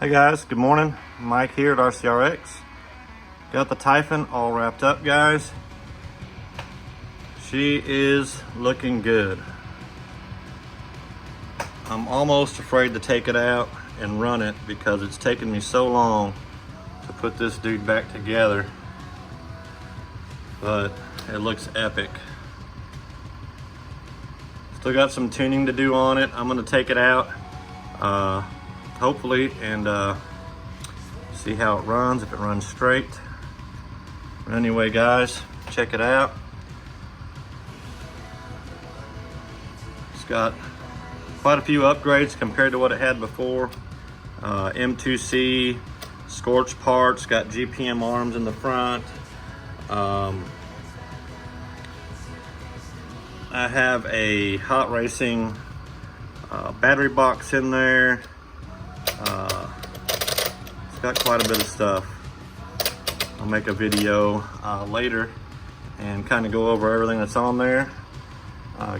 Hey guys, good morning. Mike here at RCRX. Got the Typhon all wrapped up, guys. She is looking good. I'm almost afraid to take it out and run it because it's taken me so long to put this dude back together, but it looks epic. Still got some tuning to do on it. I'm gonna take it out hopefully and see how it runs, if it runs straight. But anyway guys, check it out. It's got quite a few upgrades compared to what it had before. M2C scorch parts, got GPM arms in the front. I have a hot racing battery box in there. It's got quite a bit of stuff. I'll make a video later and kind of go over everything that's on there,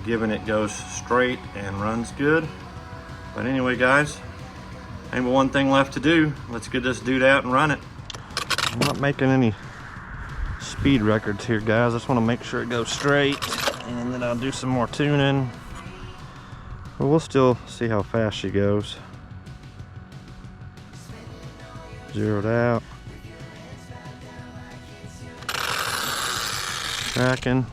given it goes straight and runs good. But anyway guys, ain't but one thing left to do. Let's get this dude out and run it. I'm not making any speed records here guys. I just want to make sure it goes straight, and then I'll do some more tuning. But we'll still see how fast she goes. Zeroed out. Tracking.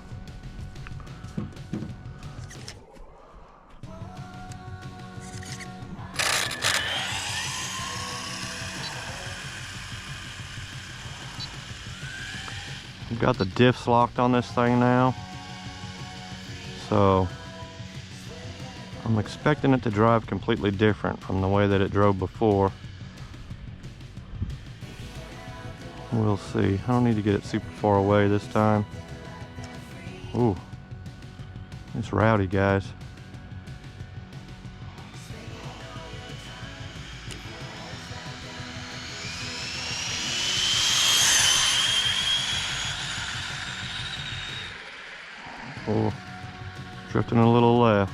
We've got the diffs locked on this thing now, so I'm expecting it to drive completely different from the way that it drove before. We'll see. I don't need to get it super far away this time. Ooh, it's rowdy guys. Oh, drifting a little left.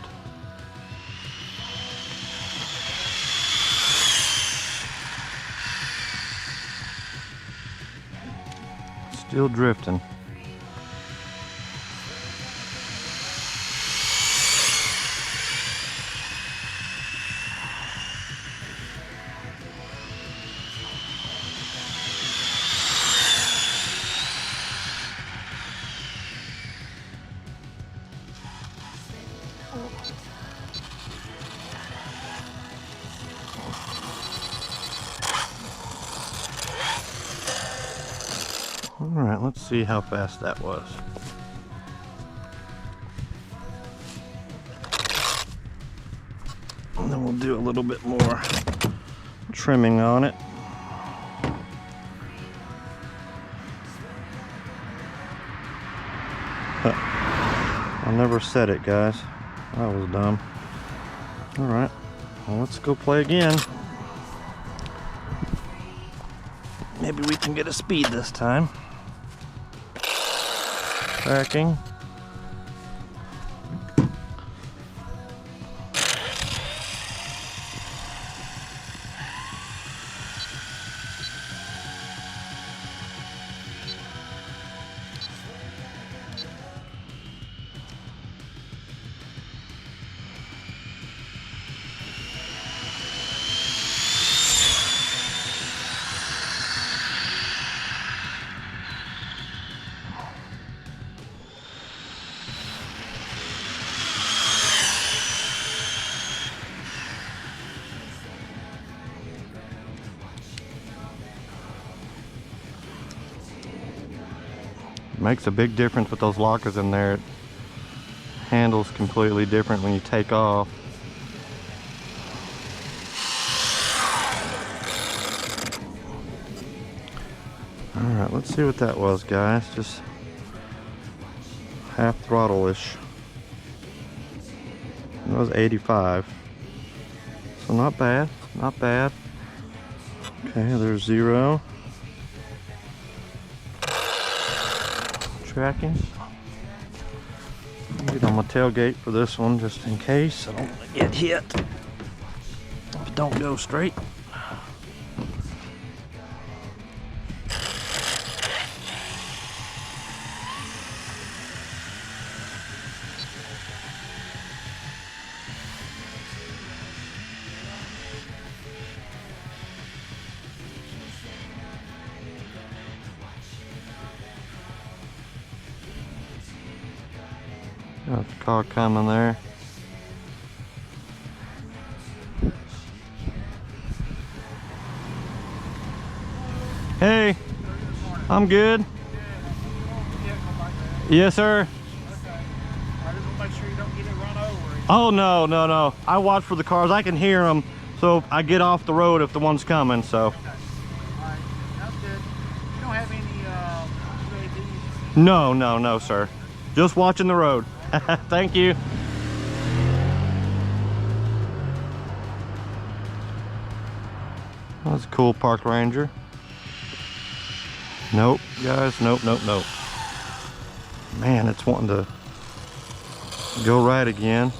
Still drifting. All right, let's see how fast that was. And then we'll do a little bit more trimming on it. I never said it, guys. That was dumb. All right, well, let's go play again. Maybe we can get a speed this time. Tracking. Makes a big difference with those lockers in there. It handles completely different when you take off. All right, let's see what that was, guys. Just half throttle-ish. It was 85. So not bad, not bad. Okay, there's 0. Tracking. Get on my tailgate for this one just in case I don't get hit. If it don't go straight. Got the car coming there. Hey, I'm good. Yes, sir. I just want to make sure you don't get it run over. Oh, no, no, no. I watch for the cars. I can hear them, so I get off the road if the one's coming, so. Okay. All right, that's good. You don't have any UAVs? No, no, no, sir. Just watching the road. Thank you. That's a cool park ranger. Nope, guys, nope, nope, nope. Man, it's wanting to go right again.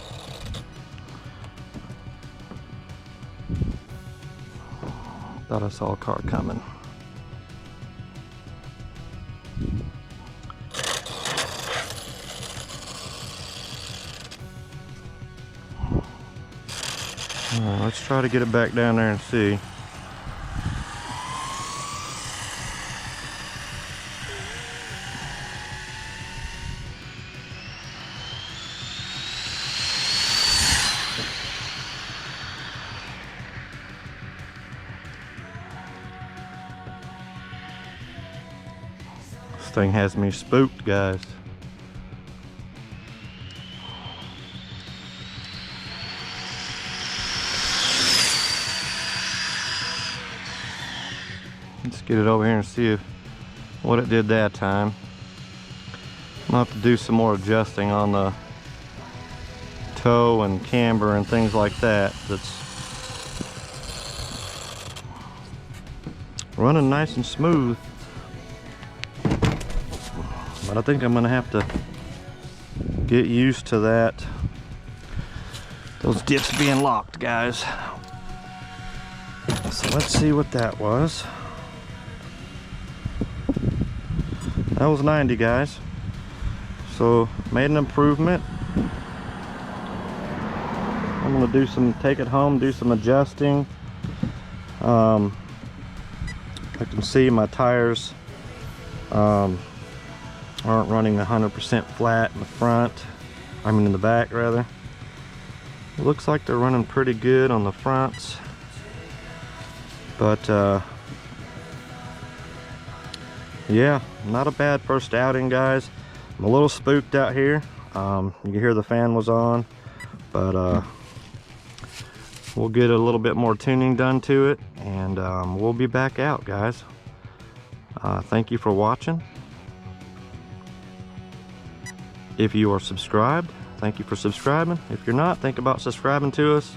Thought I saw a car coming. All right, let's try to get it back down there and see. This thing has me spooked, guys. Let's get it over here and see what it did that time. I'll have to do some more adjusting on the toe and camber and things like that. That's running nice and smooth. But I think I'm gonna have to get used to that. Those dips being locked, guys. So let's see what that was. That was 90, guys. So made an improvement. I'm gonna take it home, do some adjusting. I can see my tires aren't running 100% flat in the front. I mean in the back rather. It looks like they're running pretty good on the fronts. But yeah, not a bad first outing, guys. I'm a little spooked out here. You can hear the fan was on, but we'll get a little bit more tuning done to it, and we'll be back out, guys. Thank you for watching. If you are subscribed, thank you for subscribing. If you're not, think about subscribing to us.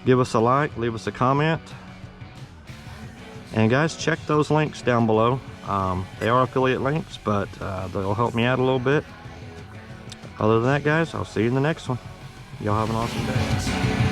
Give us a like, leave us a comment. And guys, check those links down below. They are affiliate links, but they'll help me out a little bit. Other than that, guys, I'll see you in the next one. Y'all have an awesome day.